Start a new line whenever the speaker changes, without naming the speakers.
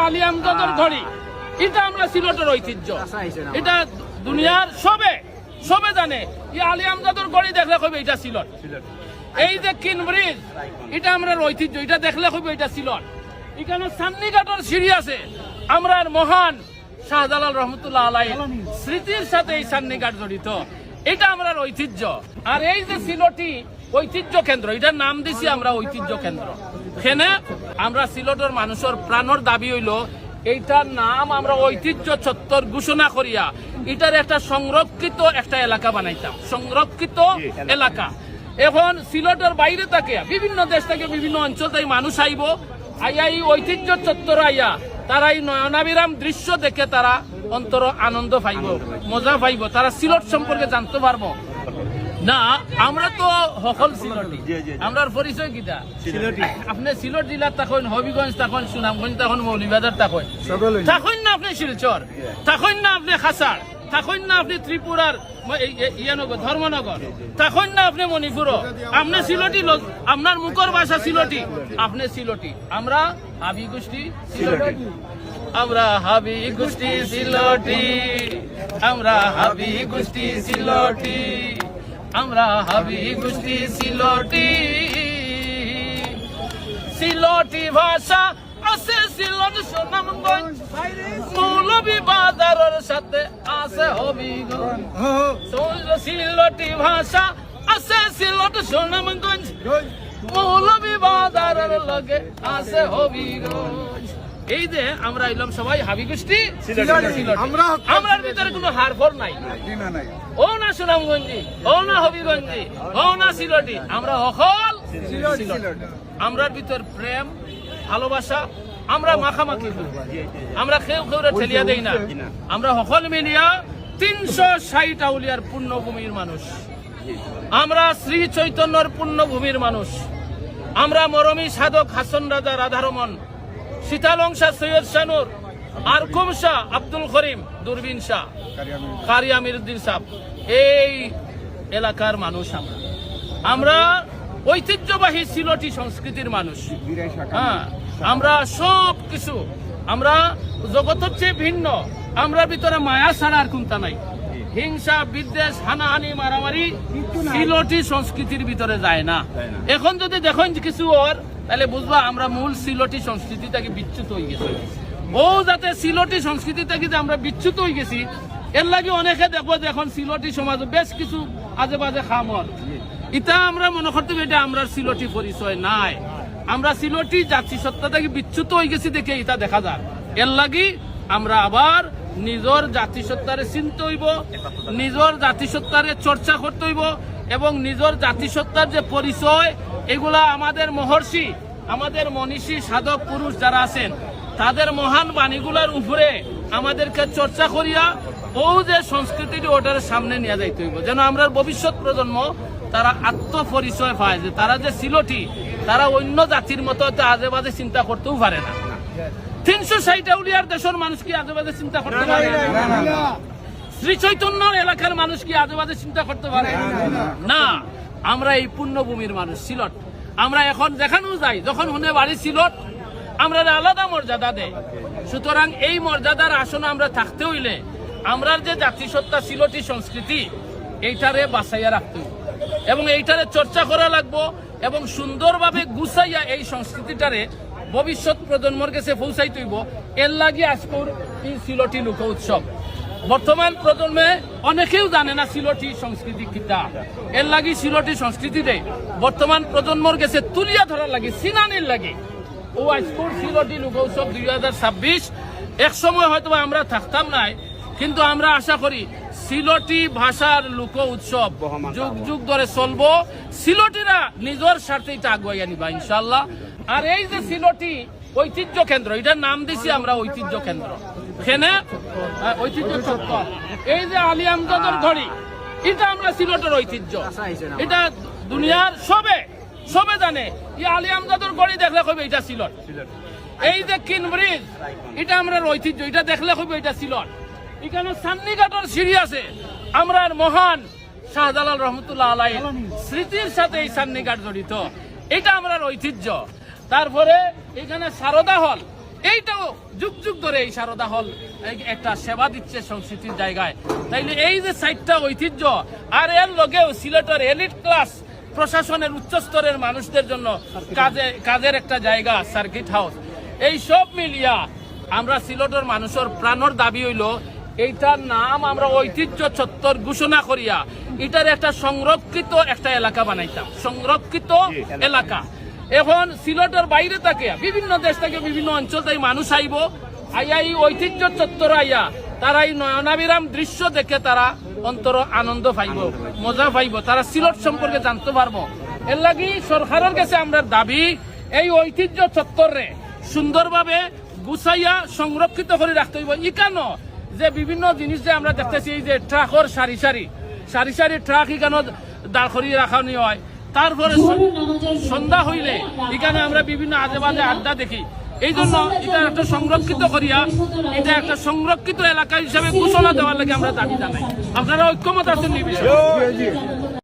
আলী আমজাদের ঘড়ি, এটা আমরা সিলেটের ঐতিহ্য, এটা দুনিয়ার সবে জানে। এই আলী আমজাদের ঘড়ি দেখলে কইবে এটা সিলেট। এই যে কিন ব্রিজ, এটা আমরা ঐতিহ্য, এটা দেখলে কইবে এটা সিলেট। এখানে সান্নিঘাটের সিঁড়ি আছে, আমরা মহান শাহজালাল রহমতুল্লাহ আলাইহির স্মৃতির সাথে এই সান্নিঘাট জড়িত, এটা আমরা ঐতিহ্য। আর এই যে সিলেটি ঐতিহ্য কেন্দ্র, এটার নাম দিছি আমরা ঐতিহ্য কেন্দ্র। এখানে আমরা সিলেটের মানুষের প্রাণর দাবি হইল এইটার নাম আমরা ঐতিহ্য চত্বর ঘোষণা করিয়া এটার একটা সংরক্ষিত একটা এলাকা বানাইতাম, সংরক্ষিত এলাকা। এখন সিলেটের বাইরে থাকে বিভিন্ন দেশ থেকে বিভিন্ন অঞ্চল থেকে মানুষ আইব, আইয়া এই ঐতিহ্য চত্বর আইয়া তারা এই নয়নাবিরাম দৃশ্য দেখে তারা অন্তর আনন্দ পাইব, মজা পাইব, তারা সিলেট সম্পর্কে জানতে পারবো। না আমরা তো সকল সিলেটি, আমরা পরিচয় কিটা সিলেটি। আপনি সিলেট জেলার তখন হবিগঞ্জ, তখন সুনামগঞ্জ, তখন মৌলভীবাজার, তখন না আপনি শিলচর, তখন না আপনি খাসাড়, তখন না আপনি ত্রিপুরার ধর্মনগর, তখন না আপনি মণিপুর, আপনি সিলেটি লোক, আপনার মুখর ভাষা সিলেটি, আপনি সিলেটি। আমরা হাবি গোষ্ঠী সিলেটি, আমরা হাবি গোষ্ঠী সিলেটি, আমরা হাবি গোষ্ঠী সিলেটি, আমরা হাবি গোষ্ঠী সিলেটি। সিলেটি ভাষা আছে সিলেট সুনামগঞ্জ, মৌলভীবাজারের সাথে আছে হবিগঞ্জ। সিলেটি ভাষা আছে সিলেট সুনামগঞ্জ, মৌলভীবাজারের লগে আছে হবিগঞ্জ। এই যে আমরা এলাম সবাই হাবি গোষ্ঠী, আমরার ভিতরে কোনো হারফর নাই, ও না সুনামগঞ্জি, ও না হবিগঞ্জি, ও না সিলেটি, আমরা সকল সিলেটি। আমরার ভিতর প্রেম ভালোবাসা, আমরা মাখামাখি করি, আমরা কেউ ঠেলিয়া দেই না। আমরা সকল মিলিয়া 360 আউলিয়ার পুণ্যভূমির মানুষ, আমরা শ্রী চৈতন্যর পুণ্যভূমির মানুষ, আমরা মরমী সাধক হাসন রাজা রাধারমন, শীতালং শাহ সৈয়দ শানুর, আরকুম শাহ আব্দুল করিম, দূরবীন শাহ, কারি আমিরুদ্দিন সাহেব, এই এলাকার মানুষ। আমরা ঐতিহ্যবাহী সিলেটি সংস্কৃতির মানুষ। হ্যাঁ, আমরা সব কিছু, আমরা জগতের চেয়ে ভিন্ন, আমরা ভিতরে মায়া ছাড়া আর কোনটা নাই। হিংসা, বিদ্বেষ, হানাহানি, মারামারি সিলেটি সংস্কৃতির ভিতরে যায় না। এখন যদি দেখেন কিছু ওর, তাহলে বুঝবা আমরা মূল সিলেটি সংস্কৃতি থেকে বিচ্যুত হয়ে গেছি। ও যাতে সিলেটি সংস্কৃতি থেকে যে আমরা বিচ্যুত হয়ে গেছি, এর লাগে অনেকে দেখবো যে এখন সিলেটি সমাজ বেশ কিছু আজে বাজে খামর, এটা আমরা মনে করতে এটা আমরা সিলেটি পরিচয় নাই। আমরা সিলেটি জাতিসত্তা থেকে বিচ্যুত হয়ে গেছি দেখে এটা দেখা যায়। এর লাগি আমরা আবার নিজের জাতিসত্তারে চিনতে হইব, নিজের জাতিসত্তারে চর্চা করতে হইব, এবং নিজের জাতিসত্তার যে পরিচয়, এগুলা আমাদের মহর্ষি, আমাদের মনীষী সাধক পুরুষ যারা আছেন, তাদের মহান বাণীগুলার উপরে আমাদেরকে চর্চা করিয়া ও যে সংস্কৃতিটি ওটার সামনে নিয়ে যাইতে হইব, যেন আমরা ভবিষ্যৎ প্রজন্ম তারা আত্মপরিচয় পায় যে তারা যে সিলেটি, তারা অন্য জাতির মতো আজে বাজে চিন্তা করতেও পারে না। 360 আউলিয়ার দেশের মানুষ কি আজে বাজে চিন্তা করতে পারে না? শ্রী চৈতন্য এলাকার মানুষ কি আজে বাজে চিন্তা করতে পারে না? আমরা এই পুণ্যভূমির মানুষ সিলেট। আমরা এখন যেখানেও যাই, যখন হনে বাড়ি সিলেট, আমরা আলাদা মর্যাদা দেয়। সুতরাং এই মর্যাদার আসনে আমরা থাকতে হইলে আমরা যে জাতিসত্তা সিলেটি সংস্কৃতি, এইটারে বাঁচাইয়া রাখতে হইব এবং এইটারে চর্চা করা লাগবো, এবং সুন্দরভাবে গুছাইয়া এই সংস্কৃতিটারে ভবিষ্যৎ প্রজন্মর কাছে পৌঁছাইতে হইব। এর লাগি আজকের এই সিলেটি লোক উৎসব। বর্তমান প্রজন্মে অনেকেও জানে না সিলেটি সংস্কৃতি কিটা। এর লাগি সিলেটি সংস্কৃতিতে বর্তমান প্রজন্মর কাছে তুলিয়া ধরার লাগে, সিনানির লাগে ও আজকের সিলেটি লোক উৎসব 2026। এক সময় হয়তো আমরা থাকতাম নাই, কিন্তু আমরা আশা করি সিলেটি ভাষার লোক উৎসব যুগ যুগ ধরে চলবো। সিলেটিরা নিজের স্বার্থে এটা আগুয়াই আনিবা ইনশাল্লাহ। আর এই যে সিলেটি ঐতিহ্য কেন্দ্র, এটার নাম দিছি আমরা ঐতিহ্য কেন্দ্র। এখানে ঐতিহ্য চত্বর, এই যে আলী আমজাদের ঘড়ি, এটা আমরা সিলেটের ঐতিহ্য, এটা দুনিয়ার সবে জানে। এই আলী আমজাদের ঘড়ি দেখলে কইবে এটা সিলেট। এই যে কিন ব্রিজ, এটা আমরা ঐতিহ্য, এটা দেখলে কইবে এটা সিলেট। এখানে সান্নিঘাটের সিঁড়ি আছে, আমরা মহান শাহজালাল রহমতুল্লাহ আলাইহির স্মৃতির সাথে এই সান্নিঘাট জড়িত, এটা আমরা ঐতিহ্য। তারপরে এখানে সারদা হল, এইটাও যুগ যুগ ধরে এই সারদা হল একটা সেবা দিচ্ছে সংস্কৃতির জায়গায়। তাইলে এই যে সাইটটা ঐতিহ্য, আর এর লগেও সিলেটের এলিট ক্লাস প্রশাসনের উচ্চ স্তরের মানুষদের জন্য কাজের একটা জায়গা সার্কিট হাউস, এই সব মিলিয়া আমরা সিলেটের মানুষের প্রাণর দাবি হইল এইটার নাম আমরা ঐতিহ্য চত্বর ঘোষণা করিয়া এটার একটা সংরক্ষিত একটা এলাকা বানাইতাম, সংরক্ষিত এলাকা। এখন সিলেটের বাইরে থাকে বিভিন্ন দেশ থেকে বিভিন্ন অঞ্চল থেকে মানুষ আইব, আইয়া এই ঐতিহ্য চত্বর আইয়া তারা এই নয়নাবিরাম দৃশ্য দেখে তারা অন্তর আনন্দ পাইব, মজা পাইব, তারা সিলেট সম্পর্কে জানতে পারবো। এর লাগি সরকারের কাছে আমরা দাবি এই ঐতিহ্য চত্বরে সুন্দরভাবে গুছাইয়া সংরক্ষিত করে রাখতে হইব। কেন যে বিভিন্ন জিনিস যে আমরা দেখতেছি, এই যে ট্রাকর সারি সারি ট্রাক এখানে দাঁড় করিয়ে রাখানি হয়, তারপরে সন্ধ্যা হইলে এখানে আমরা বিভিন্ন আজে বাজে আড্ডা দেখি। এই জন্য এটা একটা সংরক্ষিত করিয়া এটা একটা সংরক্ষিত এলাকা হিসাবে ঘোষণা দেওয়ার লাগে আমরা দাবি জানাই। আপনারা ঐক্যমত আছেন এই বিষয়ে?